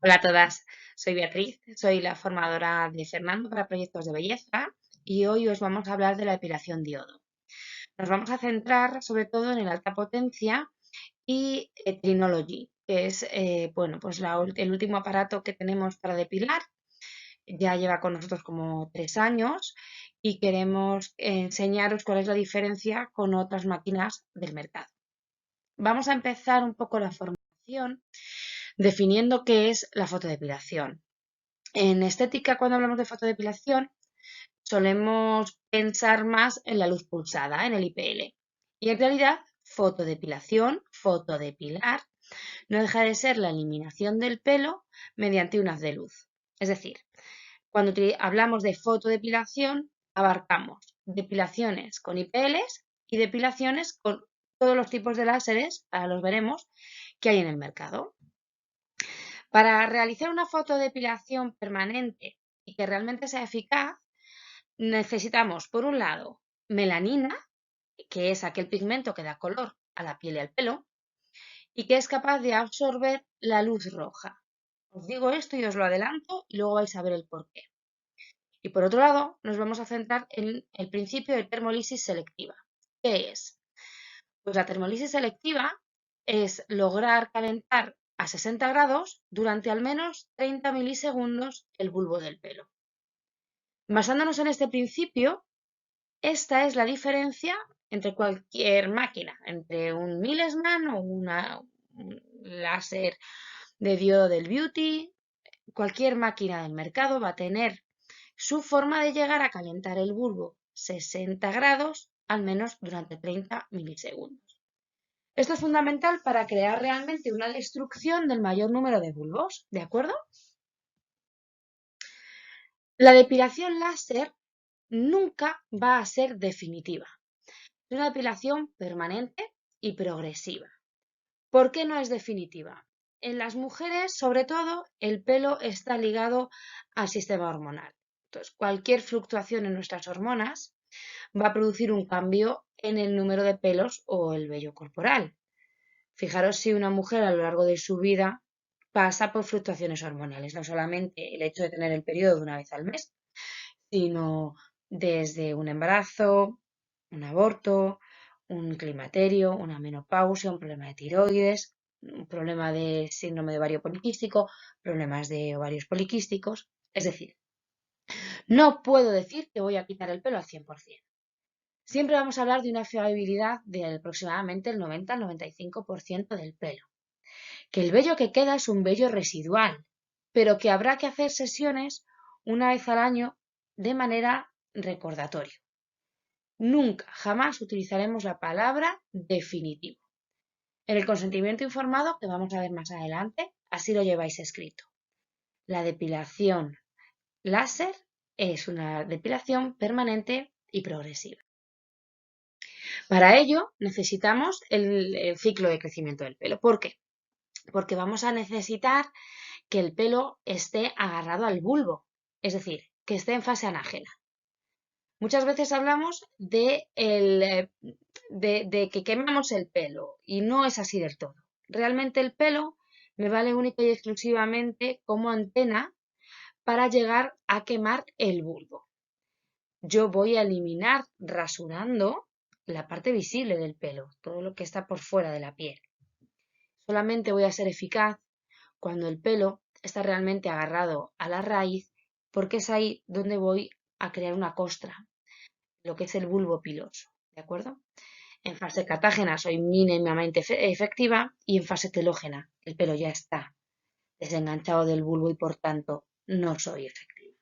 Hola a todas, soy Beatriz, soy la formadora de Fernando para proyectos de belleza y hoy os vamos a hablar de la depilación diodo. Nos vamos a centrar sobre todo en el alta potencia y Trinology, que es bueno, pues el último aparato que tenemos para depilar. Ya lleva con nosotros como 3 años y queremos enseñaros cuál es la diferencia con otras máquinas del mercado. Vamos a empezar un poco la formación definiendo qué es la fotodepilación. En estética, cuando hablamos de fotodepilación, solemos pensar más en la luz pulsada, en el IPL. Y en realidad, fotodepilación, fotodepilar, no deja de ser la eliminación del pelo mediante un haz de luz. Es decir, cuando hablamos de fotodepilación, abarcamos depilaciones con IPLs y depilaciones con todos los tipos de láseres, ahora los veremos, que hay en el mercado. Para realizar una fotodepilación permanente y que realmente sea eficaz, necesitamos, por un lado, melanina, que es aquel pigmento que da color a la piel y al pelo, y que es capaz de absorber la luz roja. Os digo esto y os lo adelanto y luego vais a ver el porqué. Y por otro lado, nos vamos a centrar en el principio de termolisis selectiva. ¿Qué es? Pues la termolisis selectiva es lograr calentar a 60 grados durante al menos 30 milisegundos el bulbo del pelo. Basándonos en este principio, esta es la diferencia entre cualquier máquina, entre un Millesman o un láser de diodo del Beauty. Cualquier máquina del mercado va a tener su forma de llegar a calentar el bulbo 60 grados al menos durante 30 milisegundos. Esto es fundamental para crear realmente una destrucción del mayor número de bulbos, ¿de acuerdo? La depilación láser nunca va a ser definitiva. Es una depilación permanente y progresiva. ¿Por qué no es definitiva? En las mujeres, sobre todo, el pelo está ligado al sistema hormonal. Entonces, cualquier fluctuación en nuestras hormonas va a producir un cambio en el número de pelos o el vello corporal. Fijaros si una mujer a lo largo de su vida pasa por fluctuaciones hormonales, no solamente el hecho de tener el periodo una vez al mes, sino desde un embarazo, un aborto, un climaterio, una menopausia, un problema de tiroides, un problema de síndrome de ovario poliquístico, problemas de ovarios poliquísticos. Es decir, no puedo decir que voy a quitar el pelo al 100%. Siempre vamos a hablar de una fiabilidad de aproximadamente el 90 al 95% del pelo. Que el vello que queda es un vello residual, pero que habrá que hacer sesiones una vez al año de manera recordatoria. Nunca, jamás utilizaremos la palabra definitivo. En el consentimiento informado, que vamos a ver más adelante, así lo lleváis escrito. La depilación láser es una depilación permanente y progresiva. Para ello necesitamos el ciclo de crecimiento del pelo. ¿Por qué? Porque vamos a necesitar que el pelo esté agarrado al bulbo, es decir, que esté en fase anágena. Muchas veces hablamos de que quemamos el pelo y no es así del todo. Realmente el pelo me vale única y exclusivamente como antena para llegar a quemar el bulbo. Yo voy a eliminar rasurando la parte visible del pelo, todo lo que está por fuera de la piel. Solamente voy a ser eficaz cuando el pelo está realmente agarrado a la raíz, porque es ahí donde voy a crear una costra, lo que es el bulbo piloso, ¿de acuerdo? En fase catágena soy mínimamente efectiva y en fase telógena el pelo ya está desenganchado del bulbo y por tanto no soy efectiva.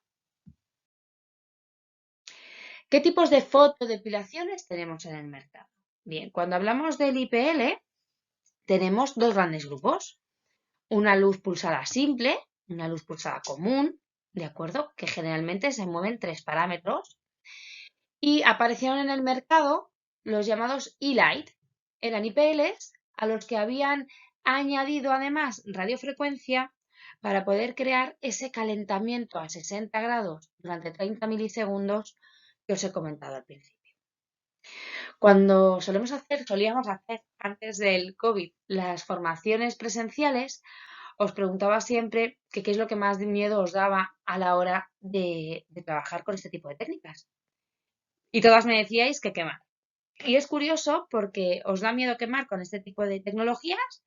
¿Qué tipos de fotodepilaciones tenemos en el mercado? Bien, cuando hablamos del IPL tenemos dos grandes grupos. Una luz pulsada simple, una luz pulsada común, ¿de acuerdo? Que generalmente se mueven 3 parámetros. Y aparecieron en el mercado los llamados E-Light. Eran IPLs a los que habían añadido además radiofrecuencia para poder crear ese calentamiento a 60 grados durante 30 milisegundos que os he comentado al principio. Cuando solíamos hacer antes del COVID las formaciones presenciales, os preguntaba siempre que qué es lo que más miedo os daba a la hora de trabajar con este tipo de técnicas. Y todas me decíais que quemar. Y es curioso porque os da miedo quemar con este tipo de tecnologías,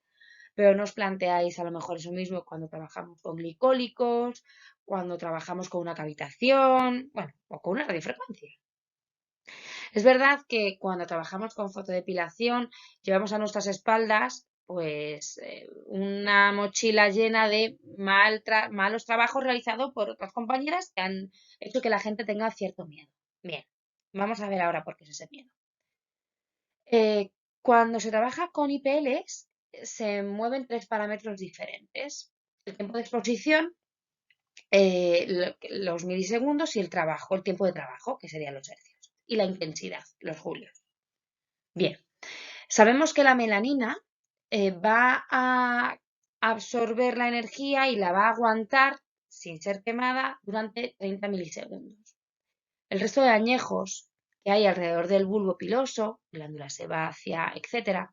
pero no os planteáis a lo mejor eso mismo cuando trabajamos con glicólicos, cuando trabajamos con una cavitación, bueno, o con una radiofrecuencia. Es verdad que cuando trabajamos con fotodepilación llevamos a nuestras espaldas pues una mochila llena de malos trabajos realizados por otras compañeras que han hecho que la gente tenga cierto miedo. Bien, vamos a ver ahora por qué es ese miedo. Cuando se trabaja con IPLs se mueven tres parámetros diferentes. El tiempo de exposición, los milisegundos y el tiempo de trabajo, que serían los hercios, y la intensidad, los julios. Bien, sabemos que la melanina va a absorber la energía y la va a aguantar sin ser quemada durante 30 milisegundos. El resto de añejos que hay alrededor del bulbo piloso, glándula sebácea, etc.,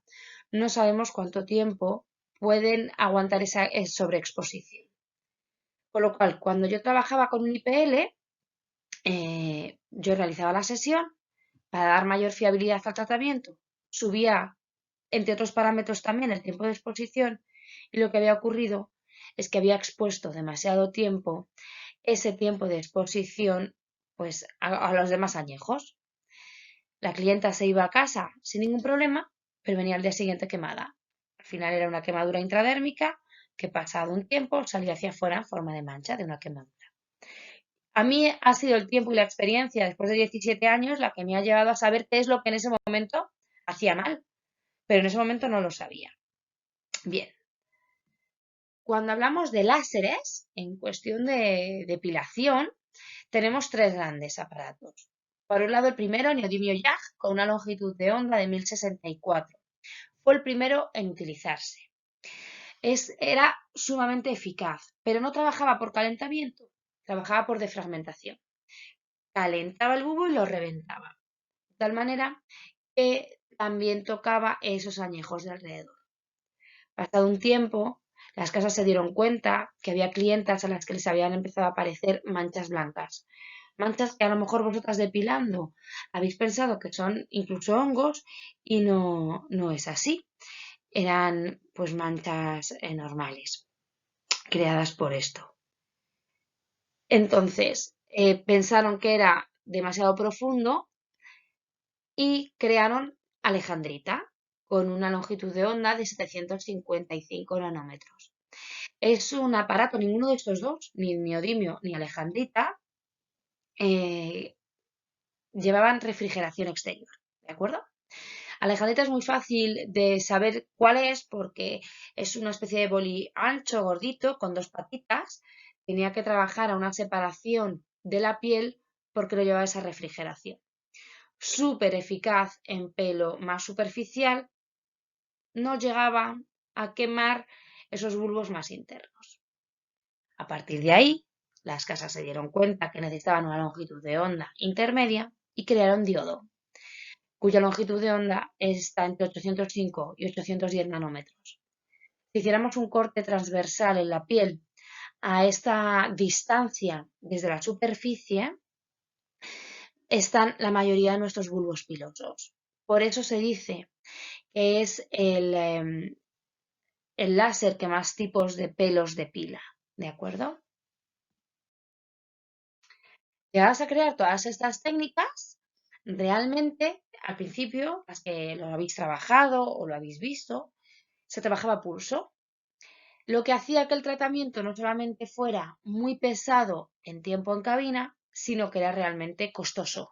no sabemos cuánto tiempo pueden aguantar esa sobreexposición. Con lo cual, cuando yo trabajaba con un IPL, yo realizaba la sesión para dar mayor fiabilidad al tratamiento, subía, entre otros parámetros también, el tiempo de exposición y lo que había ocurrido es que había expuesto demasiado tiempo ese tiempo de exposición pues a los demás añejos. La clienta se iba a casa sin ningún problema, pero venía al día siguiente quemada. Al final era una quemadura intradérmica que pasado un tiempo salía hacia afuera en forma de mancha de una quemadura. A mí ha sido el tiempo y la experiencia después de 17 años la que me ha llevado a saber qué es lo que en ese momento hacía mal, pero en ese momento no lo sabía. Bien, cuando hablamos de láseres, en cuestión de depilación, tenemos tres grandes aparatos. Por un lado, el primero, neodimio YAG, con una longitud de onda de 1064. Fue el primero en utilizarse. Era sumamente eficaz, pero no trabajaba por calentamiento, trabajaba por defragmentación. Calentaba el bulbo y lo reventaba. De tal manera que también tocaba esos añejos de alrededor. Pasado un tiempo, las casas se dieron cuenta que había clientas a las que les habían empezado a aparecer manchas blancas. Manchas que a lo mejor vosotras depilando habéis pensado que son incluso hongos y no es así. Eran pues manchas normales, creadas por esto. Entonces, pensaron que era demasiado profundo y crearon Alejandrita con una longitud de onda de 755 nanómetros. Es un aparato, ninguno de estos dos, ni neodimio ni Alejandrita, llevaban refrigeración exterior, ¿de acuerdo? Alejandrita es muy fácil de saber cuál es porque es una especie de boli ancho, gordito, con dos patitas. Tenía que trabajar a una separación de la piel porque lo llevaba esa refrigeración. Súper eficaz en pelo más superficial, no llegaba a quemar esos bulbos más internos. A partir de ahí, las casas se dieron cuenta que necesitaban una longitud de onda intermedia y crearon diodo, cuya longitud de onda está entre 805 y 810 nanómetros. Si hiciéramos un corte transversal en la piel a esta distancia desde la superficie, están la mayoría de nuestros bulbos pilosos. Por eso se dice que es el láser que más tipos de pelos depila, ¿de acuerdo? Llegadas a crear todas estas técnicas, realmente, al principio, las que lo habéis trabajado o lo habéis visto, se trabajaba a pulso, lo que hacía que el tratamiento no solamente fuera muy pesado en tiempo en cabina, sino que era realmente costoso.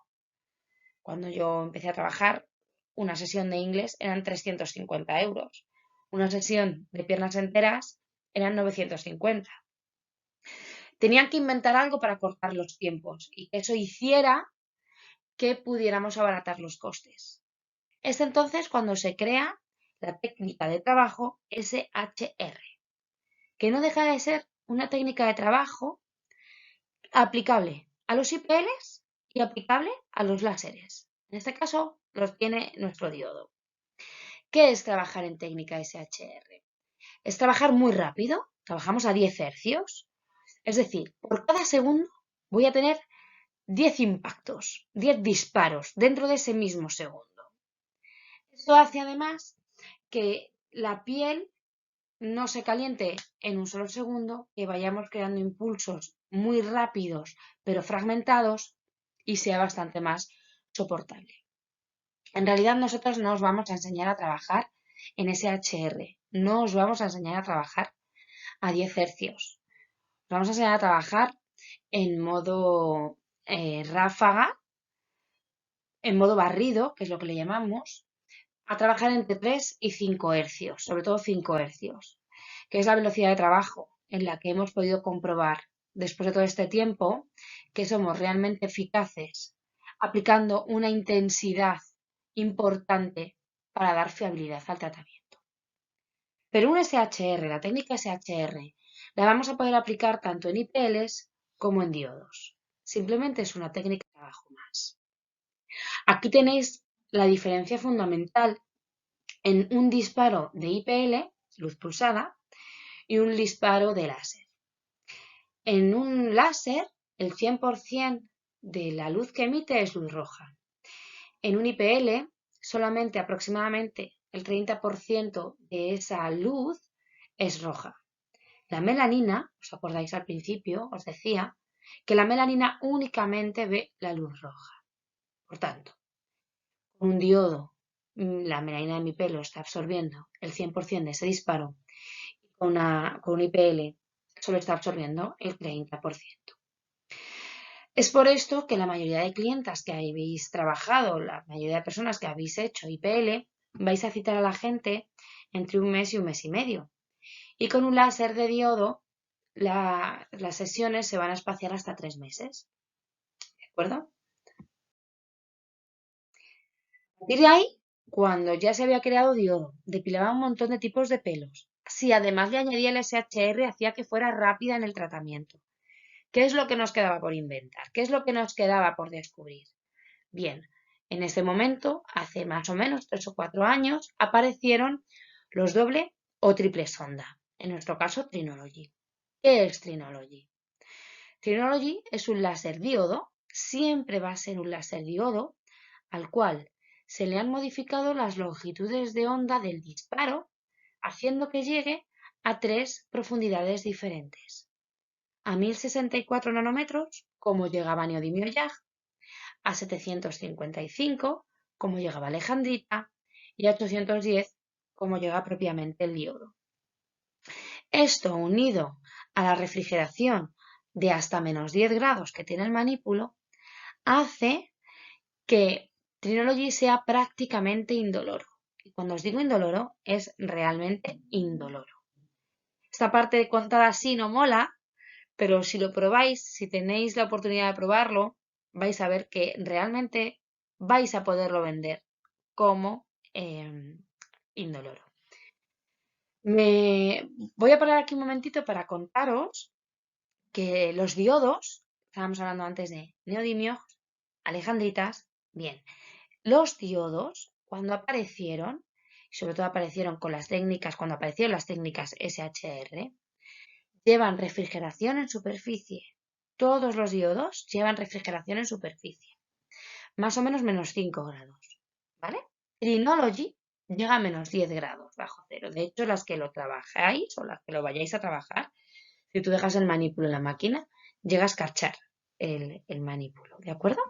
Cuando yo empecé a trabajar, una sesión de inglés eran 350 euros. Una sesión de piernas enteras eran 950. Tenían que inventar algo para cortar los tiempos y que eso hiciera que pudiéramos abaratar los costes. Es entonces cuando se crea la técnica de trabajo SHR, que no deja de ser una técnica de trabajo aplicable a los IPLs y aplicable a los láseres. En este caso los tiene nuestro diodo. ¿Qué es trabajar en técnica SHR? es trabajar muy rápido, trabajamos a 10 hercios, es decir, por cada segundo voy a tener 10 impactos, 10 disparos dentro de ese mismo segundo. Esto hace además que la piel no se caliente en un solo segundo, que vayamos creando impulsos muy rápidos pero fragmentados y sea bastante más soportable. En realidad nosotros no os vamos a enseñar a trabajar en SHR, no os vamos a enseñar a trabajar a 10 hercios. Os vamos a enseñar a trabajar en modo ráfaga, en modo barrido, que es lo que le llamamos, a trabajar entre 3 y 5 hercios, sobre todo 5 hercios, que es la velocidad de trabajo en la que hemos podido comprobar después de todo este tiempo que somos realmente eficaces aplicando una intensidad importante para dar fiabilidad al tratamiento. Pero un SHR, la técnica SHR, la vamos a poder aplicar tanto en IPLs como en diodos. Simplemente es una técnica de trabajo más. Aquí tenéis la diferencia fundamental en un disparo de IPL, luz pulsada, y un disparo de láser. En un láser, el 100% de la luz que emite es luz roja. En un IPL, solamente aproximadamente el 30% de esa luz es roja. La melanina, ¿os acordáis al principio? Os decía que la melanina únicamente ve la luz roja. Por tanto, con un diodo, la melanina de mi pelo está absorbiendo el 100% de ese disparo. Con un IPL solo está absorbiendo el 30%. Es por esto que la mayoría de clientas que habéis trabajado, la mayoría de personas que habéis hecho IPL, vais a citar a la gente entre un mes y un mes y medio. Y con un láser de diodo, las sesiones se van a espaciar hasta 3 meses. ¿De acuerdo? A partir de ahí, cuando ya se había creado diodo, depilaba un montón de tipos de pelos. Si además le añadía el SHR, hacía que fuera rápida en el tratamiento. ¿Qué es lo que nos quedaba por inventar? ¿Qué es lo que nos quedaba por descubrir? Bien, en este momento, hace más o menos 3 o 4 años, aparecieron los doble o triple sonda, en nuestro caso Trinology. ¿Qué es Trinology? Trinology es un láser diodo, siempre va a ser un láser diodo, al cual se le han modificado las longitudes de onda del disparo, haciendo que llegue a 3 profundidades diferentes. A 1064 nanómetros, como llegaba Neodimio YAG, a 755, como llegaba Alejandrita, y a 810, como llega propiamente el diodo. Esto, unido a la refrigeración de hasta menos 10 grados que tiene el manípulo, hace que Trinology sea prácticamente indoloro. Y cuando os digo indoloro, es realmente indoloro. Esta parte contada así no mola, pero si lo probáis, si tenéis la oportunidad de probarlo, vais a ver que realmente vais a poderlo vender como indoloro. Me voy a parar aquí un momentito para contaros que los diodos, estábamos hablando antes de neodimios, alejandritas, bien, los diodos cuando aparecieron, y sobre todo aparecieron con las técnicas, cuando aparecieron las técnicas SHR, llevan refrigeración en superficie. Todos los diodos llevan refrigeración en superficie. Más o menos menos 5 grados. ¿Vale? Trinology llega a menos 10 grados bajo cero. De hecho, las que lo trabajáis o las que lo vayáis a trabajar, si tú dejas el manípulo en la máquina, llega a escarchar el manípulo. ¿De acuerdo?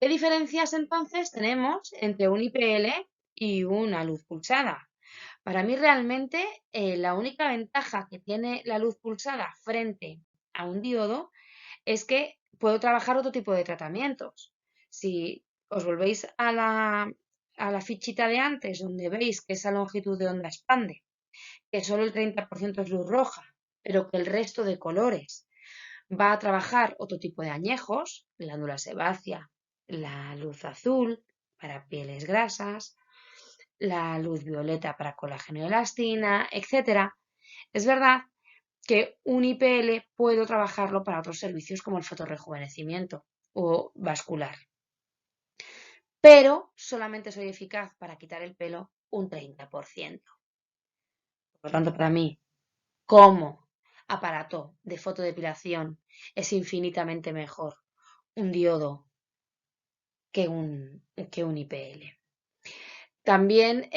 ¿Qué diferencias entonces tenemos entre un IPL y una luz pulsada? Para mí realmente la única ventaja que tiene la luz pulsada frente a un diodo es que puedo trabajar otro tipo de tratamientos. Si os volvéis a la fichita de antes, donde veis que esa longitud de onda expande, que solo el 30% es luz roja, pero que el resto de colores va a trabajar otro tipo de añejos, glándula sebácea, la luz azul para pieles grasas, la luz violeta para colágeno y elastina, etc. Es verdad que un IPL puedo trabajarlo para otros servicios como el fotorrejuvenecimiento o vascular. pero solamente soy eficaz para quitar el pelo un 30%. Por lo tanto, para mí, como aparato de fotodepilación, es infinitamente mejor un diodo que un IPL. También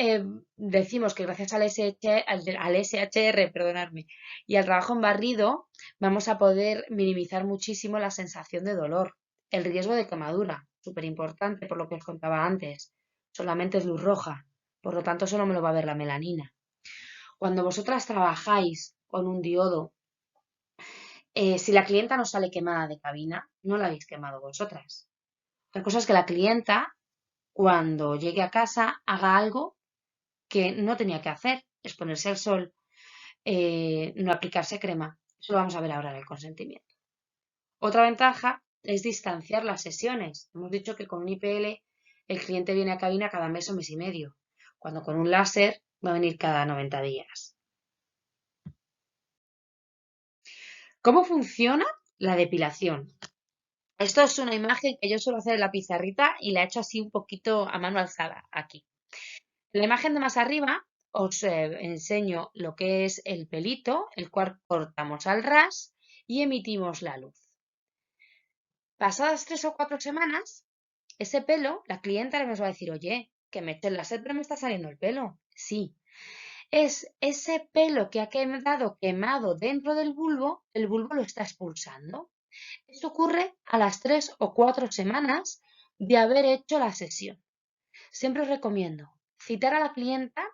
decimos que gracias al SHR, perdonadme, y al trabajo en barrido, vamos a poder minimizar muchísimo la sensación de dolor, el riesgo de quemadura, súper importante por lo que os contaba antes. Solamente es luz roja, por lo tanto solo me lo va a ver la melanina. Cuando vosotras trabajáis con un diodo, si la clienta no sale quemada de cabina, no la habéis quemado vosotras. Otra cosa es que la clienta, cuando llegue a casa, haga algo que no tenía que hacer, exponerse al sol, no aplicarse crema. Eso lo vamos a ver ahora en el consentimiento. Otra ventaja es distanciar las sesiones. Hemos dicho que con un IPL el cliente viene a cabina cada mes o mes y medio, cuando con un láser va a venir cada 90 días. ¿Cómo funciona la depilación? Esto es una imagen que yo suelo hacer en la pizarrita y la he hecho así un poquito a mano alzada aquí. En la imagen de más arriba os enseño lo que es el pelito, el cual cortamos al ras y emitimos la luz. Pasadas 3 o 4 semanas, ese pelo, la clienta nos va a decir, oye, que me eché el láser pero me está saliendo el pelo. Sí, es ese pelo que ha quedado quemado dentro del bulbo, el bulbo lo está expulsando. Esto ocurre a las 3 o 4 semanas de haber hecho la sesión. Siempre os recomiendo citar a la clienta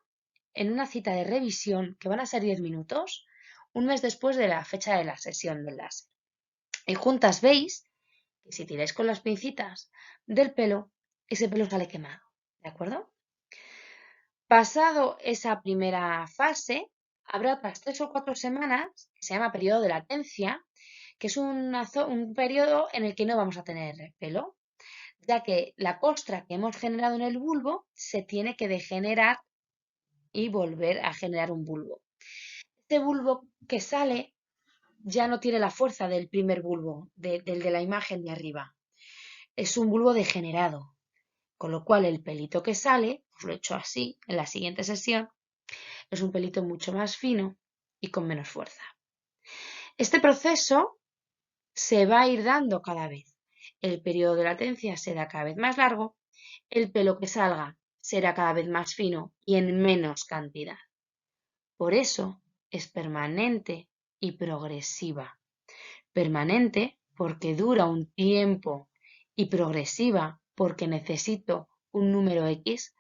en una cita de revisión, que van a ser 10 minutos, un mes después de la fecha de la sesión del láser. Y juntas veis que si tiráis con las pincitas del pelo, ese pelo sale quemado. ¿De acuerdo? Pasado esa primera fase, habrá otras 3 o 4 semanas, que se llama periodo de latencia, que es un periodo en el que no vamos a tener pelo, ya que la costra que hemos generado en el bulbo se tiene que degenerar y volver a generar un bulbo. Este bulbo que sale ya no tiene la fuerza del primer bulbo, del de la imagen de arriba. Es un bulbo degenerado, con lo cual el pelito que sale, os lo he hecho así en la siguiente sesión, es un pelito mucho más fino y con menos fuerza. Este proceso se va a ir dando cada vez. El periodo de latencia será cada vez más largo, el pelo que salga será cada vez más fino y en menos cantidad. Por eso es permanente y progresiva. Permanente porque dura un tiempo y progresiva porque necesito un número X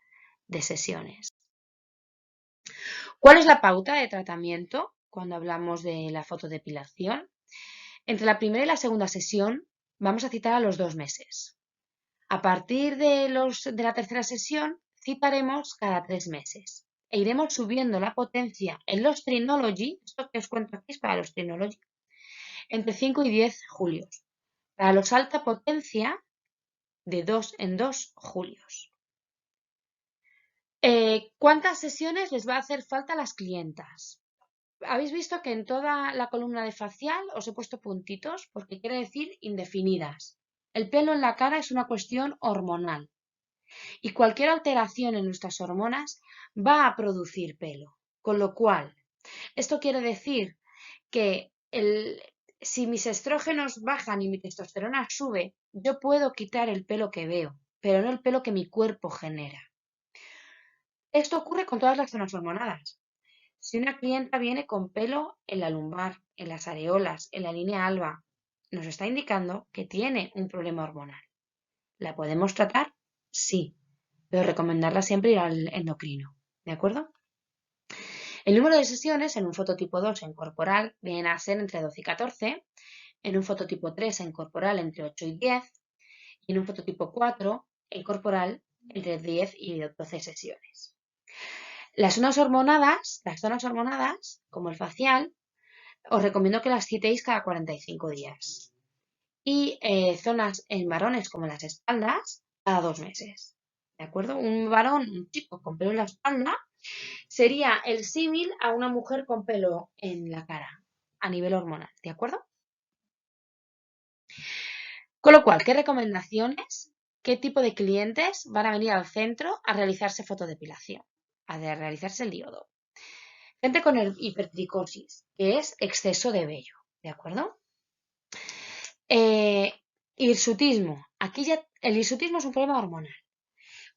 de sesiones. ¿Cuál es la pauta de tratamiento cuando hablamos de la fotodepilación? Entre la primera y la segunda sesión vamos a citar a los 2 meses. A partir de la tercera sesión citaremos cada 3 meses e iremos subiendo la potencia en los Trinology, esto que os cuento aquí es para los Trinology, entre 5 y 10 julios. Para los alta potencia, de 2 en 2 julios. ¿Cuántas sesiones les va a hacer falta a las clientas? Habéis visto que en toda la columna de facial os he puesto puntitos porque quiere decir indefinidas. El pelo en la cara es una cuestión hormonal y cualquier alteración en nuestras hormonas va a producir pelo. Con lo cual, esto quiere decir que si mis estrógenos bajan y mi testosterona sube, yo puedo quitar el pelo que veo, pero no el pelo que mi cuerpo genera. Esto ocurre con todas las zonas hormonadas. Si una clienta viene con pelo en la lumbar, en las areolas, en la línea alba, nos está indicando que tiene un problema hormonal. ¿La podemos tratar? Sí, pero recomendarla siempre ir al endocrino. ¿De acuerdo? El número de sesiones en un fototipo 2 en corporal viene a ser entre 12 y 14, en un fototipo 3 en corporal entre 8 y 10 y en un fototipo 4 en corporal entre 10 y 12 sesiones. Las zonas hormonadas, como el facial, os recomiendo que las citéis cada 45 días. Y zonas en varones como las espaldas, cada 2 meses. ¿De acuerdo? Un varón, un chico con pelo en la espalda, sería el símil a una mujer con pelo en la cara, a nivel hormonal. ¿De acuerdo? Con lo cual, ¿qué recomendaciones? qué tipo de clientes van a venir al centro a realizarse fotodepilación, realizarse el diodo. Gente con hipertricosis, que es exceso de vello, ¿de acuerdo? Hirsutismo. Aquí ya el hirsutismo es un problema hormonal.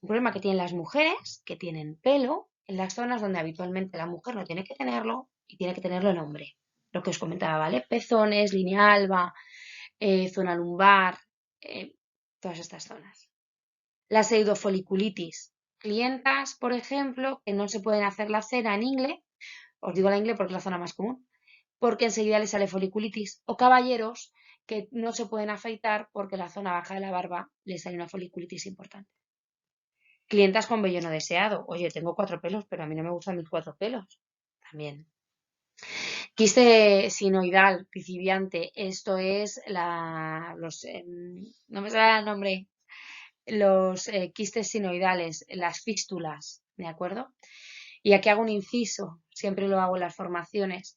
Un problema que tienen las mujeres que tienen pelo en las zonas donde habitualmente la mujer no tiene que tenerlo y tiene que tenerlo el hombre. Lo que os comentaba, ¿vale? Pezones, línea alba, zona lumbar, todas estas zonas. La pseudofoliculitis. Clientas, por ejemplo, que no se pueden hacer la cera en ingle, os digo la ingle porque es la zona más común, porque enseguida les sale foliculitis. O caballeros que no se pueden afeitar porque la zona baja de la barba les sale una foliculitis importante. Clientas con vello no deseado. Oye, tengo 4 pelos, pero a mí no me gustan mis 4 pelos. También. Quiste sinoidal principiante. Esto es no me sale el nombre. Los quistes sinoidales, las fístulas, ¿de acuerdo? Y aquí hago un inciso, siempre lo hago en las formaciones.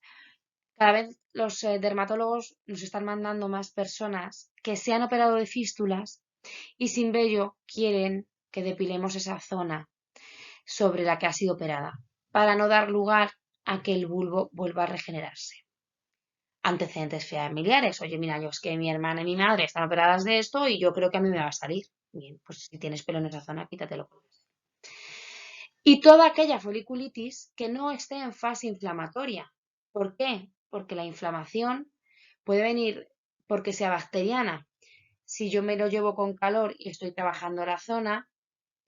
Cada vez los dermatólogos nos están mandando más personas que se han operado de fístulas y sin vello quieren que depilemos esa zona sobre la que ha sido operada, para no dar lugar a que el bulbo vuelva a regenerarse. Antecedentes familiares. Oye, mira, yo es que mi hermana y mi madre están operadas de esto y yo creo que a mí me va a salir. Bien, pues si tienes pelo en esa zona, quítatelo. Y toda aquella foliculitis que no esté en fase inflamatoria. ¿Por qué? Porque la inflamación puede venir porque sea bacteriana. Si yo me lo llevo con calor y estoy trabajando la zona,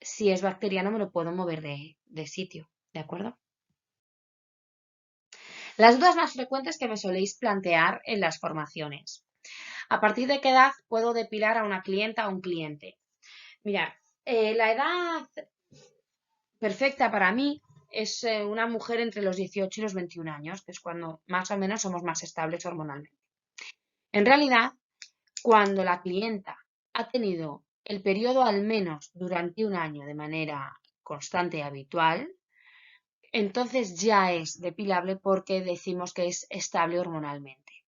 si es bacteriano me lo puedo mover de sitio, ¿de acuerdo? Las dudas más frecuentes que me soléis plantear en las formaciones. ¿A partir de qué edad puedo depilar a una clienta o un cliente? Mirad, la edad perfecta para mí es una mujer entre los 18 y los 21 años, que es cuando más o menos somos más estables hormonalmente. En realidad, cuando la clienta ha tenido el periodo al menos durante un año de manera constante y habitual, entonces ya es depilable porque decimos que es estable hormonalmente.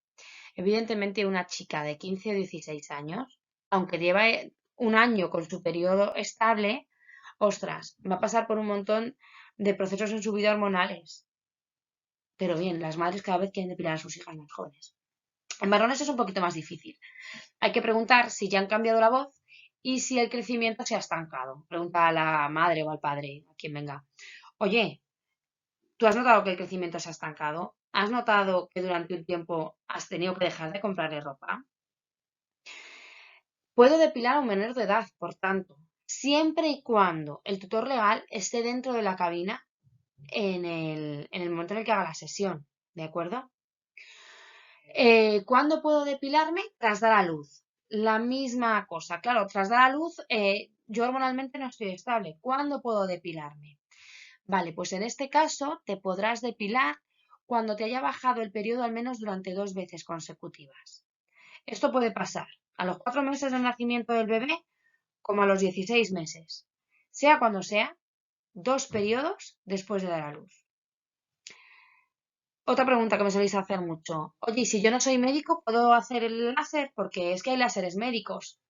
Evidentemente, una chica de 15 o 16 años, aunque lleva un año con su periodo estable, ostras, va a pasar por un montón de procesos en su vida hormonales. Pero bien, las madres cada vez quieren depilar a sus hijas más jóvenes. En varones es un poquito más difícil. Hay que preguntar si ya han cambiado la voz y si el crecimiento se ha estancado. Pregunta a la madre o al padre, a quien venga. Oye, ¿tú has notado que el crecimiento se ha estancado? ¿Has notado que durante un tiempo has tenido que dejar de comprarle ropa? Puedo depilar a un menor de edad, por tanto, siempre y cuando el tutor legal esté dentro de la cabina en el momento en el que haga la sesión, ¿de acuerdo? ¿Cuándo puedo depilarme? Tras dar a luz. La misma cosa, claro, tras dar a luz, yo hormonalmente no estoy estable. ¿Cuándo puedo depilarme? Vale, pues en este caso te podrás depilar cuando te haya bajado el periodo al menos durante 2 veces consecutivas. Esto puede pasar a los 4 meses del nacimiento del bebé como a los 16 meses, sea cuando sea, 2 periodos después de dar a luz. Otra pregunta que me soléis hacer mucho. Oye, si yo no soy médico, ¿puedo hacer el láser? Porque es que hay láseres médicos.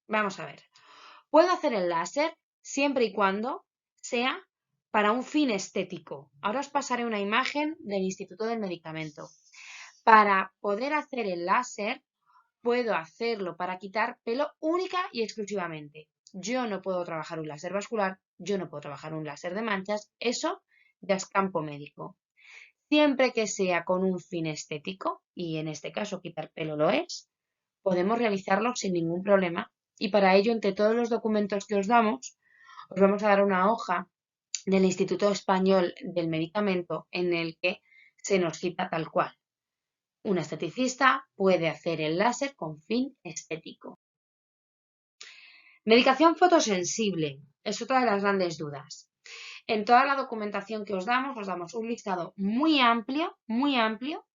Vamos a ver. Puedo hacer el láser siempre y cuando sea para un fin estético. Ahora os pasaré una imagen del Instituto del Medicamento. Para poder hacer el láser, puedo hacerlo para quitar pelo única y exclusivamente. Yo no puedo trabajar un láser vascular, yo no puedo trabajar un láser de manchas, eso ya es campo médico. Siempre que sea con un fin estético, y en este caso quitar pelo lo es, podemos realizarlo sin ningún problema. Y para ello, entre todos los documentos que os damos, os vamos a dar una hoja del Instituto Español del Medicamento en el que se nos cita tal cual. Un esteticista puede hacer el láser con fin estético. Medicación fotosensible es otra de las grandes dudas. En toda la documentación que os damos un listado muy amplio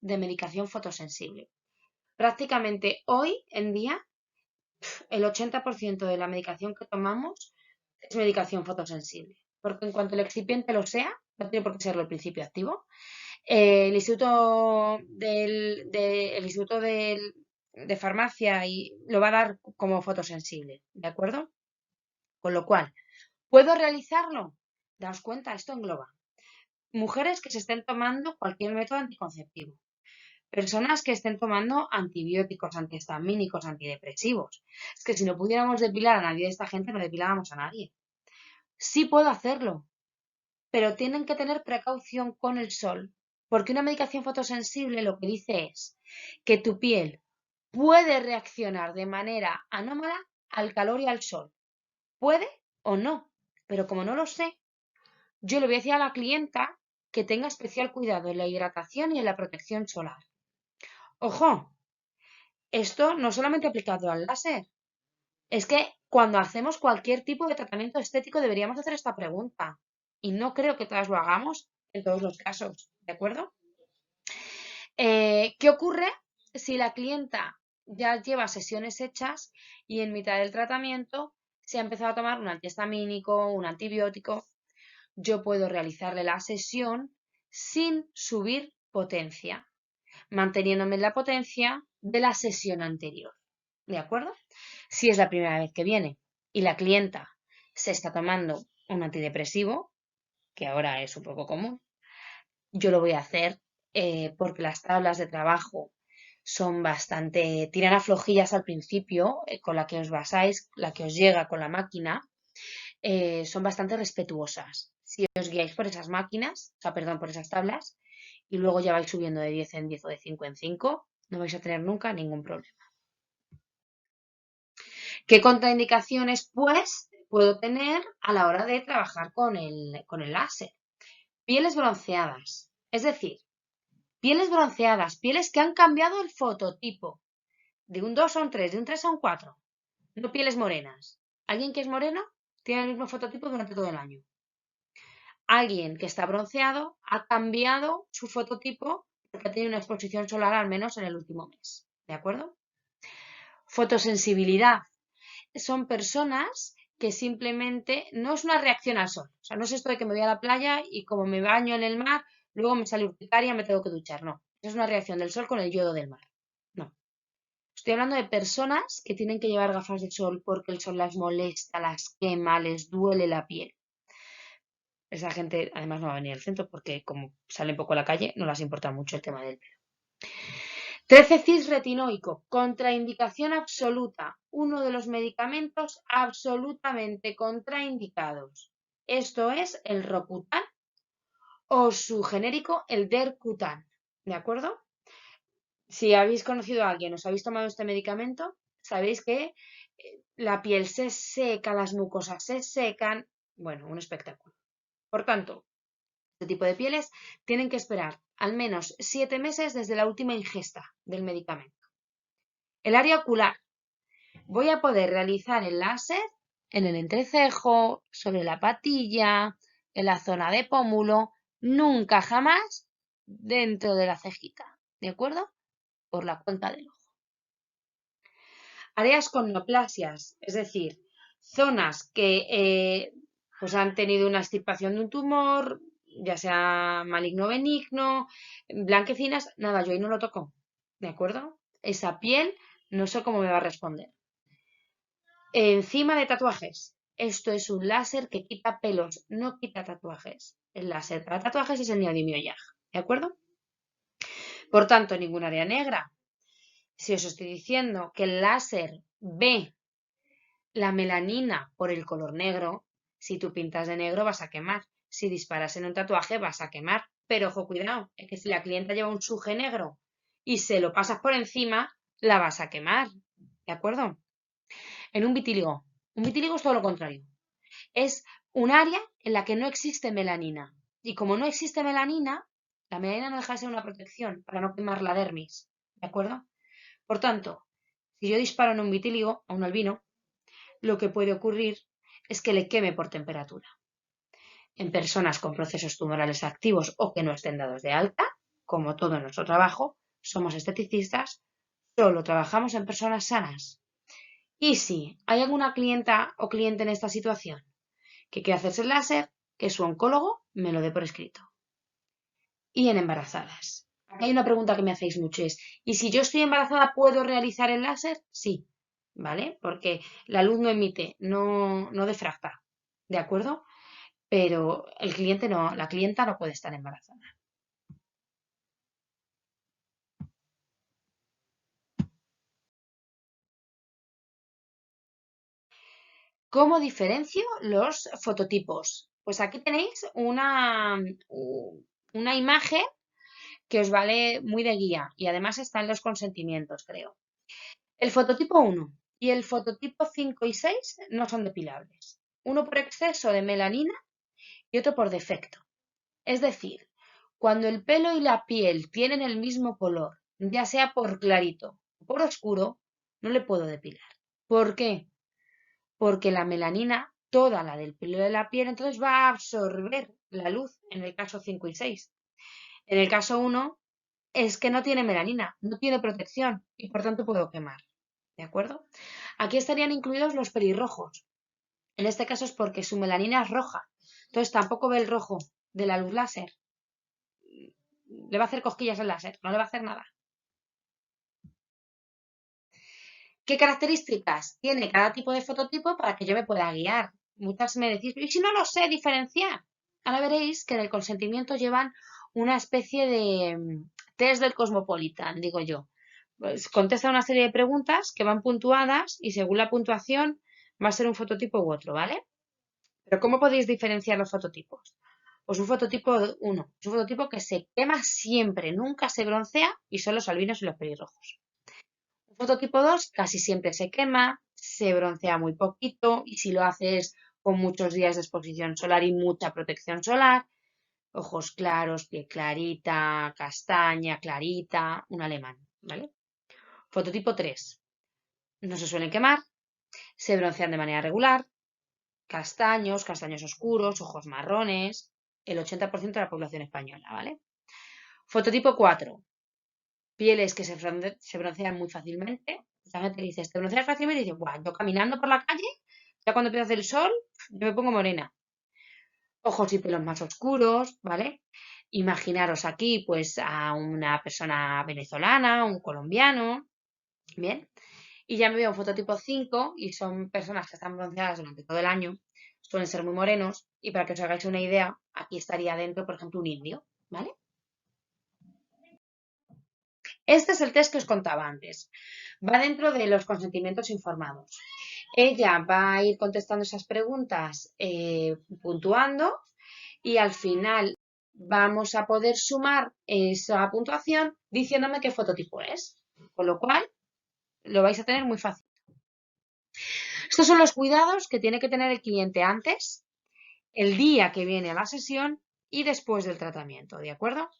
de medicación fotosensible. Prácticamente hoy en día, el 80% de la medicación que tomamos es medicación fotosensible. Porque en cuanto el excipiente lo sea, no tiene por qué serlo el principio activo, el Instituto de Farmacia lo va a dar como fotosensible, ¿de acuerdo? Con lo cual, ¿puedo realizarlo? Daos cuenta, esto engloba mujeres que se estén tomando cualquier método anticonceptivo, personas que estén tomando antibióticos, antihistamínicos, antidepresivos. Es que si no pudiéramos depilar a nadie de esta gente, no depilábamos a nadie. Sí puedo hacerlo, pero tienen que tener precaución con el sol, porque una medicación fotosensible lo que dice es que tu piel puede reaccionar de manera anómala al calor y al sol. Puede o no, pero como no lo sé, yo le voy a decir a la clienta que tenga especial cuidado en la hidratación y en la protección solar. Ojo, esto no solamente aplicado al láser, es que cuando hacemos cualquier tipo de tratamiento estético deberíamos hacer esta pregunta. Y no creo que todas lo hagamos en todos los casos, ¿de acuerdo? ¿Qué ocurre si la clienta ya lleva sesiones hechas y en mitad del tratamiento se ha empezado a tomar un antihistamínico, un antibiótico? Yo puedo realizarle la sesión sin subir potencia, manteniéndome en la potencia de la sesión anterior. ¿De acuerdo? Si es la primera vez que viene y la clienta se está tomando un antidepresivo, que ahora es un poco común, yo lo voy a hacer porque las tablas de trabajo son bastante, tiran a flojillas al principio, con la que os basáis, la que os llega con la máquina, son bastante respetuosas. Si os guiáis por esas máquinas, o sea, perdón, por esas tablas, y luego ya vais subiendo de 10 en 10 o de 5 en 5, no vais a tener nunca ningún problema. ¿Qué contraindicaciones, pues, puedo tener a la hora de trabajar con el láser? Pieles bronceadas, es decir, pieles bronceadas, pieles que han cambiado el fototipo de un 2 a un 3, de un 3 a un 4, no pieles morenas. Alguien que es moreno tiene el mismo fototipo durante todo el año. Alguien que está bronceado ha cambiado su fototipo porque ha tenido una exposición solar al menos en el último mes. ¿De acuerdo? Fotosensibilidad. Son personas que simplemente no es una reacción al sol. O sea, no es esto de que me voy a la playa y como me baño en el mar, luego me sale urticaria y me tengo que duchar. No, es una reacción del sol con el yodo del mar. No. Estoy hablando de personas que tienen que llevar gafas de sol porque el sol las molesta, las quema, les duele la piel. Esa gente además no va a venir al centro porque como salen poco a la calle, no les importa mucho el tema del pelo. 13-cis retinoico, contraindicación absoluta, uno de los medicamentos absolutamente contraindicados. Esto es el Rocutan o su genérico, el Dercutan. ¿De acuerdo? Si habéis conocido a alguien, os habéis tomado este medicamento, sabéis que la piel se seca, las mucosas se secan. Bueno, un espectáculo. Por tanto, este tipo de pieles tienen que esperar al menos 7 meses desde la última ingesta del medicamento. El área ocular. Voy a poder realizar el láser en el entrecejo, sobre la patilla, en la zona de pómulo, nunca jamás dentro de la cejita, ¿de acuerdo? Por la cuenca del ojo. Áreas con neoplasias, es decir, zonas que pues han tenido una extirpación de un tumor, ya sea maligno o benigno, blanquecinas, nada, yo ahí no lo toco, ¿de acuerdo? Esa piel no sé cómo me va a responder. Encima de tatuajes. Esto es un láser que quita pelos, no quita tatuajes. El láser para tatuajes es el neodimio YAG, ¿de acuerdo? Por tanto, ningún área negra. Si os estoy diciendo que el láser ve la melanina por el color negro, si tú pintas de negro vas a quemar. Si disparas en un tatuaje vas a quemar. Pero ojo, cuidado, es que si la clienta lleva un suje negro y se lo pasas por encima, la vas a quemar. ¿De acuerdo? En un vitíligo. Un vitíligo es todo lo contrario. Es un área en la que no existe melanina. Y como no existe melanina, la melanina no deja de ser una protección para no quemar la dermis. ¿De acuerdo? Por tanto, si yo disparo en un vitíligo, a un albino, lo que puede ocurrir es que le queme por temperatura. En personas con procesos tumorales activos o que no estén dados de alta, como todo en nuestro trabajo, somos esteticistas, solo trabajamos en personas sanas. Y si hay alguna clienta o cliente en esta situación que quiere hacerse el láser, que su oncólogo me lo dé por escrito. Y en embarazadas. Aquí hay una pregunta que me hacéis mucho, es, ¿y si yo estoy embarazada puedo realizar el láser? Sí, ¿vale? Porque la luz no emite, no difracta, ¿de acuerdo? Pero el cliente no, la clienta no puede estar embarazada. ¿Cómo diferencio los fototipos? Pues aquí tenéis una imagen que os vale muy de guía y además están los consentimientos, creo. El fototipo 1 y el fototipo 5 y 6 no son depilables. Uno por exceso de melanina y otro por defecto. Es decir, cuando el pelo y la piel tienen el mismo color, ya sea por clarito o por oscuro, no le puedo depilar. ¿Por qué? Porque la melanina, toda la del pelo de la piel, entonces va a absorber la luz en el caso 5 y 6. En el caso 1 es que no tiene melanina, no tiene protección y por tanto puedo quemar. ¿De acuerdo? Aquí estarían incluidos los pelirrojos. En este caso es porque su melanina es roja. Entonces tampoco ve el rojo de la luz láser. Le va a hacer cosquillas el láser, no le va a hacer nada. ¿Qué características tiene cada tipo de fototipo para que yo me pueda guiar? Muchas me decís, ¿y si no lo sé diferenciar? Ahora veréis que en el consentimiento llevan una especie de test del Cosmopolitan, digo yo. Pues contesta una serie de preguntas que van puntuadas y según la puntuación va a ser un fototipo u otro, ¿vale? Pero ¿cómo podéis diferenciar los fototipos? Pues un fototipo 1 es un fototipo que se quema siempre, nunca se broncea y son los albinos y los pelirrojos. Un fototipo 2 casi siempre se quema, se broncea muy poquito y si lo haces con muchos días de exposición solar y mucha protección solar, ojos claros, piel clarita, castaña, clarita, un alemán, ¿vale? Fototipo 3 no se suelen quemar, se broncean de manera regular, castaños, castaños oscuros, ojos marrones, el 80% de la población española, ¿vale? Fototipo 4 pieles que se broncean muy fácilmente. Mucha gente dice, ¿te bronceas fácilmente? Y dice, guau, yo caminando por la calle, ya cuando empieza a hacer el sol, yo me pongo morena. Ojos y pelos más oscuros, ¿vale? Imaginaros aquí, pues, a una persona venezolana, un colombiano, ¿bien? Y ya me veo un fototipo 5 y son personas que están bronceadas durante todo el año, suelen ser muy morenos y para que os hagáis una idea, aquí estaría dentro, por ejemplo, un indio, ¿vale? Este es el test que os contaba antes. Va dentro de los consentimientos informados. Ella va a ir contestando esas preguntas, puntuando y al final vamos a poder sumar esa puntuación diciéndome qué fototipo es. Con lo cual lo vais a tener muy fácil. Estos son los cuidados que tiene que tener el cliente antes, el día que viene a la sesión y después del tratamiento, ¿de acuerdo?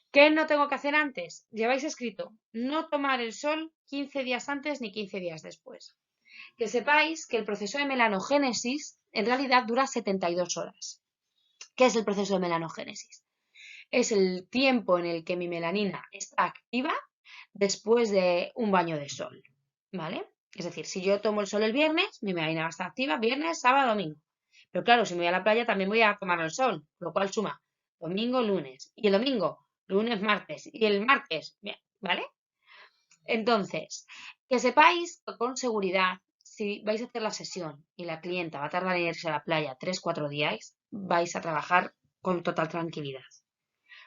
¿Qué no tengo que hacer antes? Lleváis escrito, no tomar el sol 15 días antes ni 15 días después. Que sepáis que el proceso de melanogénesis en realidad dura 72 horas. ¿Qué es el proceso de melanogénesis? Es el tiempo en el que mi melanina está activa después de un baño de sol, ¿vale? Es decir, si yo tomo el sol el viernes, mi melanina va a estar activa viernes, sábado, domingo. Pero claro, si me voy a la playa también voy a tomar el sol, lo cual suma domingo, lunes. Y el domingo, lunes, martes. Y el martes, ¿vale? Entonces, que sepáis con seguridad, si vais a hacer la sesión y la clienta va a tardar en irse a la playa 3-4 días, vais a trabajar con total tranquilidad.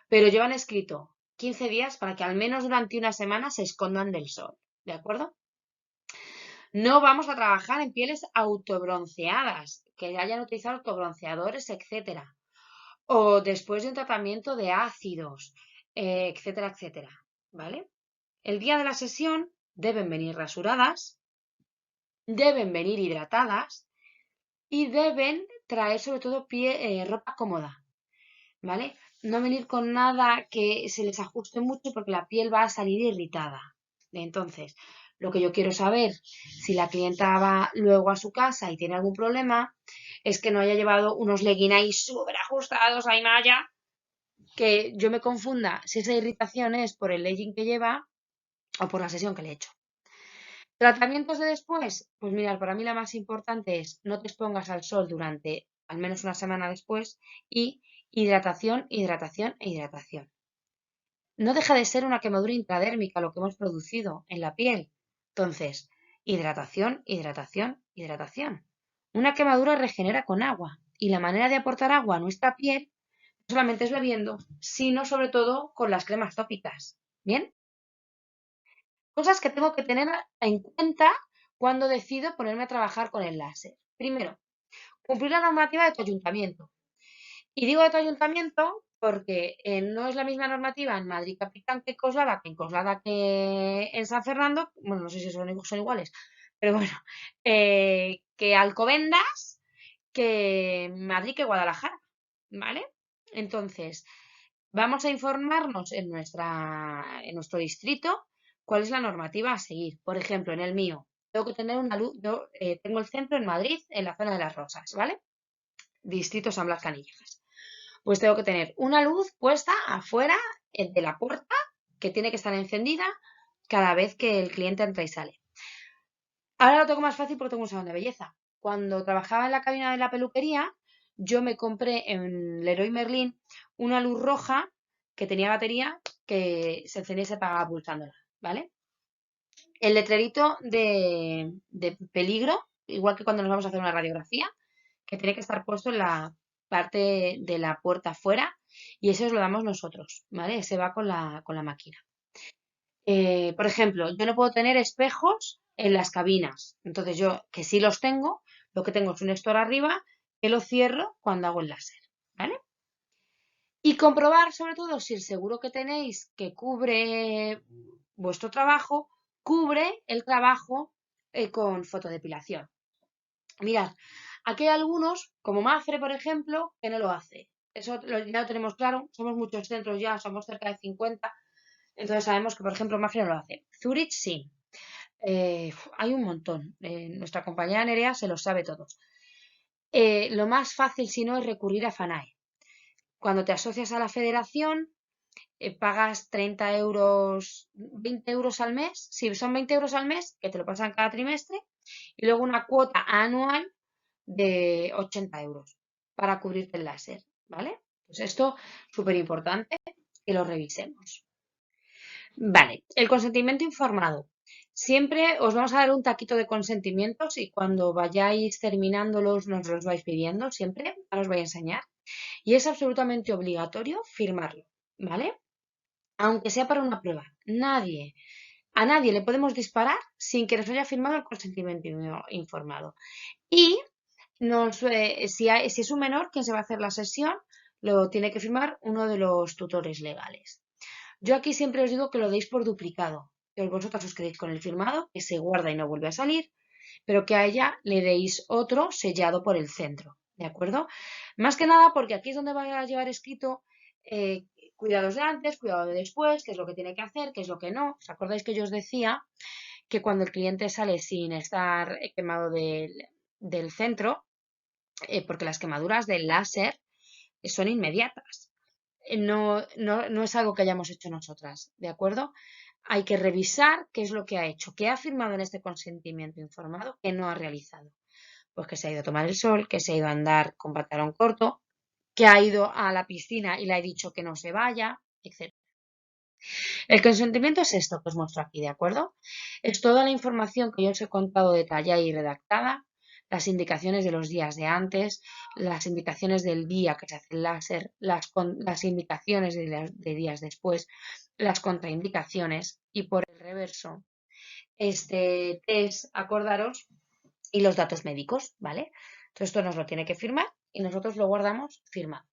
Pero llevan escrito 15 días para que al menos durante una semana se escondan del sol, ¿de acuerdo? No vamos a trabajar en pieles autobronceadas, que hayan utilizado autobronceadores, etcétera. O después de un tratamiento de ácidos, etcétera, etcétera, ¿vale? El día de la sesión deben venir rasuradas, deben venir hidratadas y deben traer sobre todo ropa cómoda, ¿vale? No venir con nada que se les ajuste mucho porque la piel va a salir irritada. Entonces, lo que yo quiero saber, si la clienta va luego a su casa y tiene algún problema, es que no haya llevado unos leggings ahí súper ajustados, ahí malla, que yo me confunda si esa irritación es por el legging que lleva o por la sesión que le he hecho. ¿Tratamientos de después? Pues mirad, para mí la más importante es no te expongas al sol durante al menos una semana después y hidratación, hidratación e hidratación. No deja de ser una quemadura intradérmica lo que hemos producido en la piel. Entonces, Hidratación, hidratación, hidratación. Una quemadura regenera con agua y la manera de aportar agua a nuestra piel no solamente es bebiendo, sino sobre todo con las cremas tópicas. ¿Bien? Cosas que tengo que tener en cuenta cuando decido ponerme a trabajar con el láser. Primero, cumplir la normativa de tu ayuntamiento. Y digo de tu ayuntamiento porque no es la misma normativa en Madrid Capital que en Coslada que en San Fernando. Bueno, no sé si son iguales, pero bueno, que Alcobendas, que Madrid, que Guadalajara, ¿vale? Entonces, vamos a informarnos en nuestro distrito cuál es la normativa a seguir. Por ejemplo, en el mío, tengo que tener una luz, yo tengo el centro en Madrid, en la zona de las Rosas, ¿vale? Distrito San Blas Canillejas. Pues tengo que tener una luz puesta afuera de la puerta que tiene que estar encendida cada vez que el cliente entra y sale. Ahora lo tengo más fácil porque tengo un salón de belleza. Cuando trabajaba en la cabina de la peluquería, yo me compré en Leroy Merlin una luz roja que tenía batería que se encendía y se apagaba pulsándola, ¿vale? El letrerito de peligro, igual que cuando nos vamos a hacer una radiografía, que tiene que estar puesto en la parte de la puerta afuera y eso os lo damos nosotros, ¿vale? Ese va con la máquina. Por ejemplo, yo no puedo tener espejos en las cabinas. Entonces yo, que sí los tengo, lo que tengo es un store arriba que lo cierro cuando hago el láser, ¿vale? Y comprobar sobre todo si el seguro que tenéis que cubre vuestro trabajo, cubre el trabajo con fotodepilación. Mirad, aquí hay algunos, como Mafre, por ejemplo, que no lo hace. Eso ya lo tenemos claro, somos muchos centros ya, somos cerca de 50, entonces sabemos que, por ejemplo, Mafre no lo hace. Zurich sí. Hay un montón. Nuestra compañera Nerea se los sabe todos. Lo más fácil, si no, es recurrir a FANAE. Cuando te asocias a la federación, pagas 30 euros, 20 euros al mes. Si son 20 euros al mes, que te lo pasan cada trimestre, y luego una cuota anual de 80 euros para cubrirte el láser, ¿vale? Pues esto es súper importante que lo revisemos. Vale, el consentimiento informado. Siempre os vamos a dar un taquito de consentimientos y cuando vayáis terminándolos nos los vais pidiendo, siempre, ahora os voy a enseñar. Y es absolutamente obligatorio firmarlo, ¿vale? Aunque sea para una prueba. A nadie le podemos disparar sin que nos haya firmado el consentimiento informado. Y si es un menor quien se va a hacer la sesión, lo tiene que firmar uno de los tutores legales. Yo aquí siempre os digo que lo deis por duplicado, que vosotros os quedéis con el firmado, que se guarda y no vuelve a salir, pero que a ella le deis otro sellado por el centro, ¿de acuerdo? Más que nada porque aquí es donde va a llevar escrito cuidados de antes, cuidado de después, qué es lo que tiene que hacer, qué es lo que no. ¿Os acordáis que yo os decía que cuando el cliente sale sin estar quemado del centro, porque las quemaduras del láser son inmediatas? No es algo que hayamos hecho nosotras, ¿de acuerdo? Hay que revisar qué es lo que ha hecho, qué ha firmado en este consentimiento informado, qué no ha realizado. Pues que se ha ido a tomar el sol, que se ha ido a andar con pantalón corto, que ha ido a la piscina y le ha dicho que no se vaya, etc. El consentimiento es esto que os muestro aquí, ¿de acuerdo? Es toda la información que yo os he contado detallada y redactada, las indicaciones de los días de antes, las indicaciones del día que se hace el láser, las indicaciones de días después, las contraindicaciones y por el reverso, este test, acordaros, y los datos médicos, ¿vale? Entonces esto nos lo tiene que firmar y nosotros lo guardamos firmado.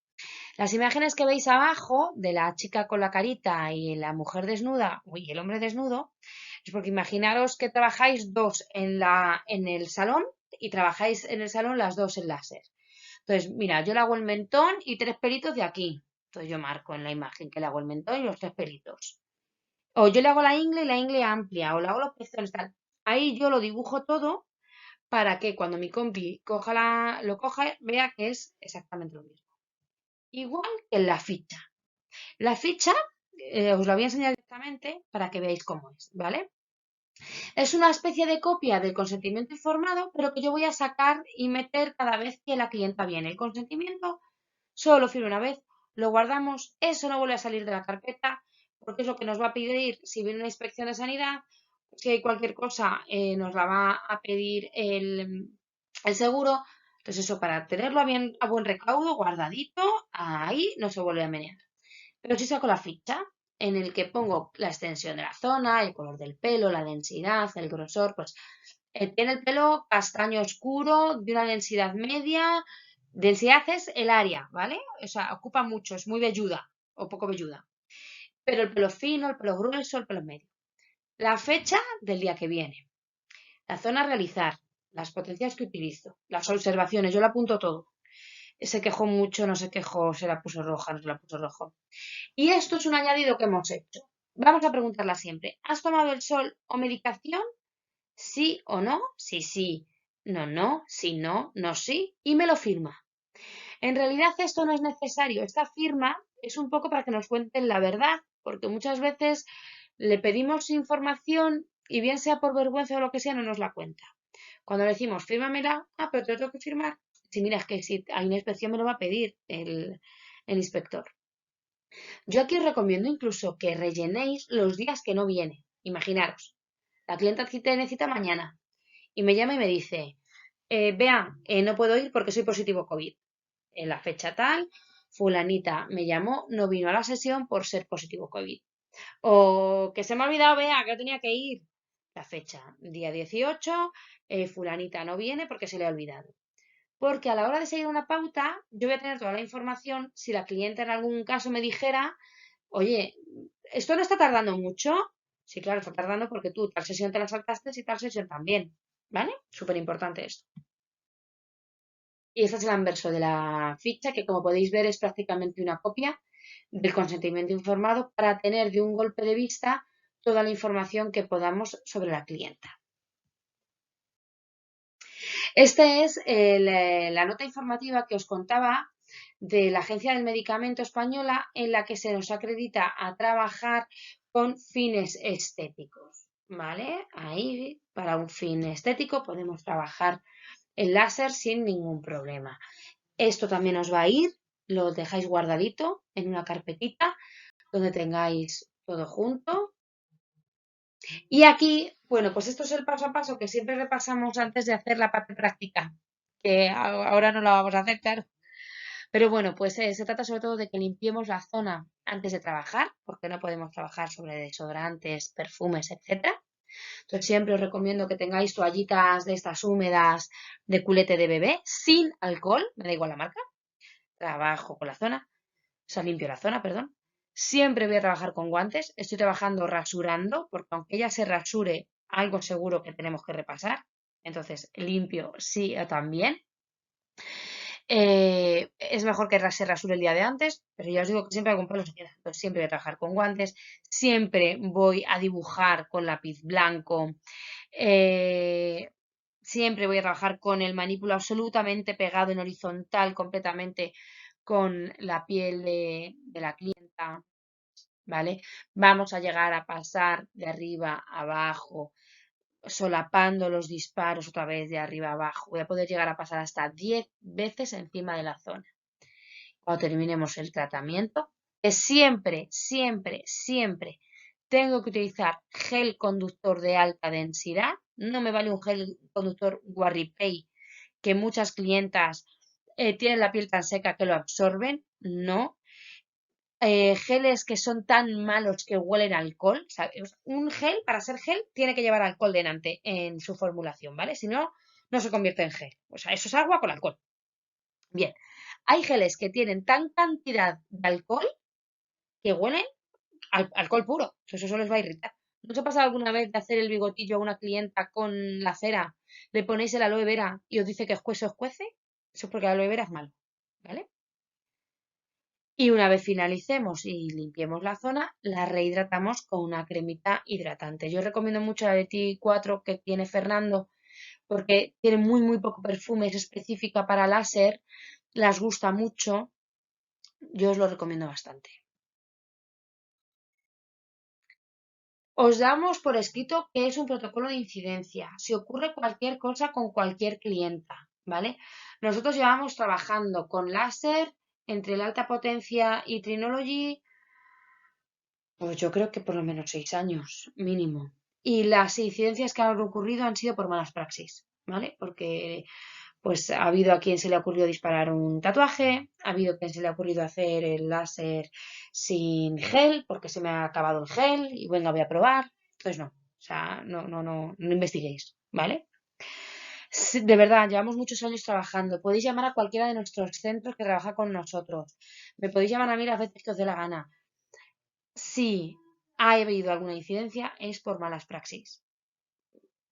Las imágenes que veis abajo de la chica con la carita y la mujer desnuda y el hombre desnudo es porque imaginaros que trabajáis dos en el salón y trabajáis en el salón las dos en láser. Entonces, mira, yo le hago el mentón y tres pelitos de aquí. Entonces yo marco en la imagen que le hago el mentón y los tres pelitos. O yo le hago la ingle y la ingle amplia, o le hago los pezones, tal. Ahí yo lo dibujo todo para que cuando mi compi lo coja, vea que es exactamente lo mismo. Igual que en la ficha. La ficha os la voy a enseñar directamente para que veáis cómo es, ¿vale? Es una especie de copia del consentimiento informado, pero que yo voy a sacar y meter cada vez que la clienta viene. El consentimiento solo lo firmo una vez, lo guardamos, eso no vuelve a salir de la carpeta, porque es lo que nos va a pedir si viene una inspección de sanidad si hay cualquier cosa, nos la va a pedir el seguro. Entonces eso, para tenerlo a buen recaudo, guardadito, ahí no se vuelve a menear. Pero sí saco la ficha en el que pongo la extensión de la zona, el color del pelo, la densidad, el grosor, pues tiene el pelo castaño oscuro, de una densidad media. Densidad es el área, ¿vale? O sea, ocupa mucho, es muy velluda o poco velluda. Pero el pelo fino, el pelo grueso, el pelo medio. La fecha del día que viene. La zona a realizar. Las potencias que utilizo. Las observaciones, yo lo apunto todo. Se quejó mucho, no se quejó, se la puso roja, no se la puso rojo. Y esto es un añadido que hemos hecho. Vamos a preguntarla siempre. ¿Has tomado el sol o medicación? Sí o no, sí, sí, no, no, sí, no, no, sí, y me lo firma. En realidad esto no es necesario, esta firma es un poco para que nos cuenten la verdad, porque muchas veces le pedimos información y bien sea por vergüenza o lo que sea, no nos la cuenta. Cuando le decimos, fírmamela, pero te lo tengo que firmar. Si mira, es que si hay una inspección me lo va a pedir el inspector. Yo aquí os recomiendo incluso que rellenéis los días que no viene. Imaginaros, la clienta tiene cita mañana y me llama y me dice, vea, no puedo ir porque soy positivo COVID. En la fecha tal, fulanita me llamó, no vino a la sesión por ser positivo COVID. O que se me ha olvidado, vea, que tenía que ir. La fecha, día 18, fulanita no viene porque se le ha olvidado. Porque a la hora de seguir una pauta, yo voy a tener toda la información. Si la clienta en algún caso me dijera, oye, ¿esto no está tardando mucho? Sí, claro, está tardando porque tú tal sesión te la saltaste y tal sesión también. ¿Vale? Súper importante esto. Y este es el anverso de la ficha, que como podéis ver es prácticamente una copia del consentimiento informado para tener de un golpe de vista toda la información que podamos sobre la clienta. Esta es la nota informativa que os contaba de la Agencia del Medicamento Española, en la que se nos acredita a trabajar con fines estéticos. ¿Vale? Ahí, para un fin estético, podemos trabajar el láser sin ningún problema. Esto también os va a ir, lo dejáis guardadito en una carpetita donde tengáis todo junto. Y aquí, bueno, pues esto es el paso a paso que siempre repasamos antes de hacer la parte práctica, que ahora no la vamos a hacer, claro. Pero bueno, pues se trata sobre todo de que limpiemos la zona antes de trabajar, porque no podemos trabajar sobre desodorantes, perfumes, etcétera. Entonces siempre os recomiendo que tengáis toallitas de estas húmedas de culete de bebé, sin alcohol, me da igual la marca. Trabajo con la zona, o sea, limpio la zona, perdón. Siempre voy a trabajar con guantes. Estoy trabajando rasurando, porque aunque ella se rasure, algo seguro que tenemos que repasar. Entonces, limpio sí también. Es mejor que se rasure el día de antes, pero ya os digo que siempre algún pelo se queda. Entonces, siempre voy a trabajar con guantes. Siempre voy a dibujar con lápiz blanco. Eh, Siempre voy a trabajar con el manípulo absolutamente pegado en horizontal, completamente con la piel de la clienta, ¿vale? Vamos a llegar a pasar de arriba a abajo, solapando los disparos otra vez de arriba a abajo. Voy a poder llegar a pasar hasta 10 veces encima de la zona. Cuando terminemos el tratamiento, que siempre, siempre, siempre tengo que utilizar gel conductor de alta densidad. No me vale un gel conductor Warripay, que muchas clientas tienen la piel tan seca que lo absorben. No. Geles que son tan malos que huelen a alcohol. ¿Sabes? Un gel, para ser gel, tiene que llevar alcohol delante en su formulación, ¿vale? Si no, no se convierte en gel. O sea, eso es agua con alcohol. Bien, hay geles que tienen tan cantidad de alcohol que huelen alcohol puro. Eso les va a irritar. ¿No os ha pasado alguna vez de hacer el bigotillo a una clienta con la cera? Le ponéis el aloe vera y os dice que os cuece. Eso es porque el aloe vera es malo, ¿vale? Y una vez finalicemos y limpiemos la zona, la rehidratamos con una cremita hidratante. Yo recomiendo mucho la de T4 que tiene Fernando porque tiene muy, muy poco perfume, es específica para láser, las gusta mucho. Yo os lo recomiendo bastante. Os damos por escrito que es un protocolo de incidencia. Si ocurre cualquier cosa con cualquier clienta, ¿vale? Nosotros llevamos trabajando con láser entre la alta potencia y Trinology, pues yo creo que por lo menos 6 años mínimo. y las incidencias que han ocurrido han sido por malas praxis, ¿vale? Porque pues ha habido a quien se le ha ocurrido disparar un tatuaje, ha habido a quien se le ha ocurrido hacer el láser sin gel, porque se me ha acabado el gel y venga, voy a probar. Entonces no, o sea, no investiguéis, ¿vale? De verdad, llevamos muchos años trabajando. Podéis llamar a cualquiera de nuestros centros que trabaja con nosotros. Me podéis llamar a mí las veces que os dé la gana. Si ha habido alguna incidencia, es por malas praxis,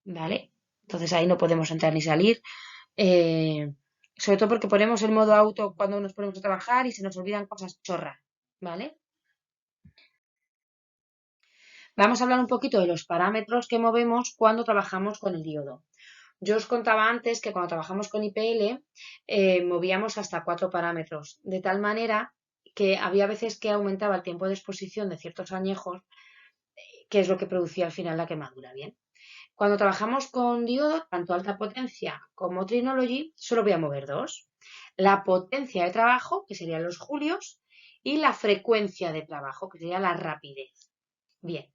¿vale? Entonces ahí no podemos entrar ni salir. eh, Sobre todo porque ponemos el modo auto cuando nos ponemos a trabajar y se nos olvidan cosas chorras, ¿vale? Vamos a hablar un poquito de los parámetros que movemos cuando trabajamos con el diodo. Yo os contaba antes que cuando trabajamos con IPL movíamos hasta 4 parámetros, de tal manera que había veces que aumentaba el tiempo de exposición de ciertos añejos, que es lo que producía al final la quemadura, ¿bien? Cuando trabajamos con diodo, tanto alta potencia como Trinology, solo voy a mover dos. La potencia de trabajo, que serían los julios, y la frecuencia de trabajo, que sería la rapidez. Bien,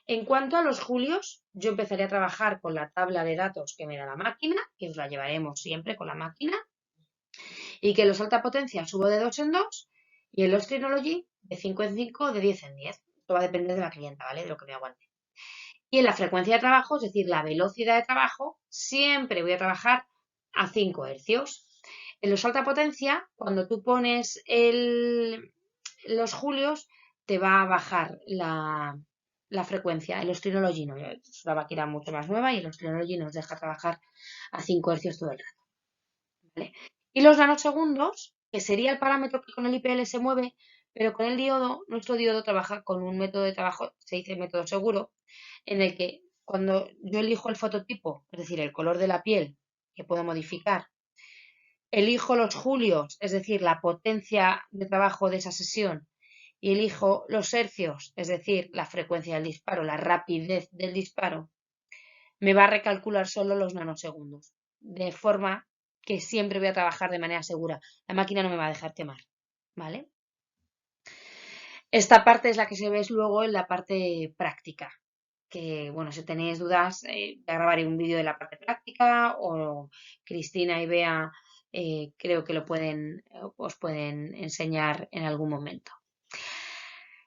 en cuanto a los julios, yo empezaría a trabajar con la tabla de datos que me da la máquina, que os la llevaremos siempre con la máquina, y que en los alta potencia subo de 2 en 2 y en los Trinology de 5 en 5 o de 10 en 10. Esto va a depender de la clienta, ¿vale? De lo que me aguante. Y en la frecuencia de trabajo, es decir, la velocidad de trabajo, siempre voy a trabajar a 5 hercios. En los alta potencia, cuando tú pones los julios, te va a bajar la frecuencia. En los Trinology no, es una máquina mucho más nueva y en los Trinology nos deja trabajar a 5 hercios todo el rato, ¿vale? Y los nanosegundos, que sería el parámetro que con el IPL se mueve, pero con el diodo, nuestro diodo trabaja con un método de trabajo, se dice método seguro, en el que cuando yo elijo el fototipo, es decir, el color de la piel, que puedo modificar, elijo los julios, es decir, la potencia de trabajo de esa sesión, y elijo los hercios, es decir, la frecuencia del disparo, la rapidez del disparo, me va a recalcular solo los nanosegundos, de forma que siempre voy a trabajar de manera segura. La máquina no me va a dejar quemar, ¿vale? Esta parte es la que se ve luego en la parte práctica, que, bueno, si tenéis dudas, ya grabaré un vídeo de la parte práctica o Cristina y Bea creo que os pueden enseñar en algún momento.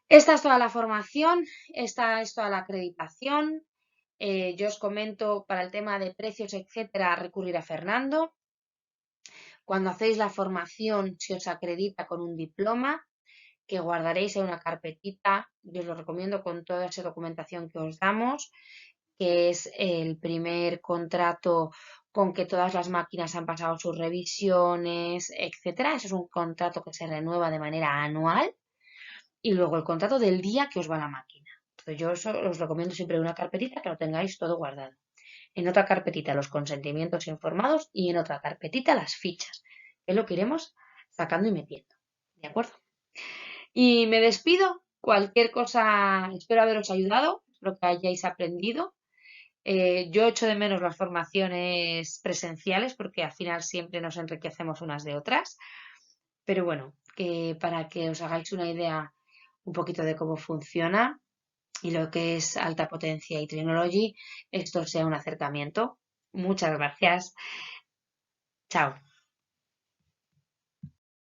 Esta es toda la formación, esta es toda la acreditación. Yo os comento para el tema de precios, etcétera, recurrir a Fernando. Cuando hacéis la formación, se os acredita con un diploma que guardaréis en una carpetita. Yo os lo recomiendo con toda esa documentación que os damos, que es el primer contrato con que todas las máquinas han pasado sus revisiones, etcétera. Eso es un contrato que se renueva de manera anual. Y luego el contrato del día que os va la máquina. Entonces yo os recomiendo siempre una carpetita que lo tengáis todo guardado. En otra carpetita los consentimientos informados y en otra carpetita las fichas, que es lo que iremos sacando y metiendo. ¿De acuerdo? Y me despido. Cualquier cosa, espero haberos ayudado, espero que hayáis aprendido. Yo echo de menos las formaciones presenciales porque al final siempre nos enriquecemos unas de otras. Pero bueno, que para que os hagáis una idea un poquito de cómo funciona y lo que es alta potencia y Trinology, esto sea un acercamiento. Muchas gracias. Chao.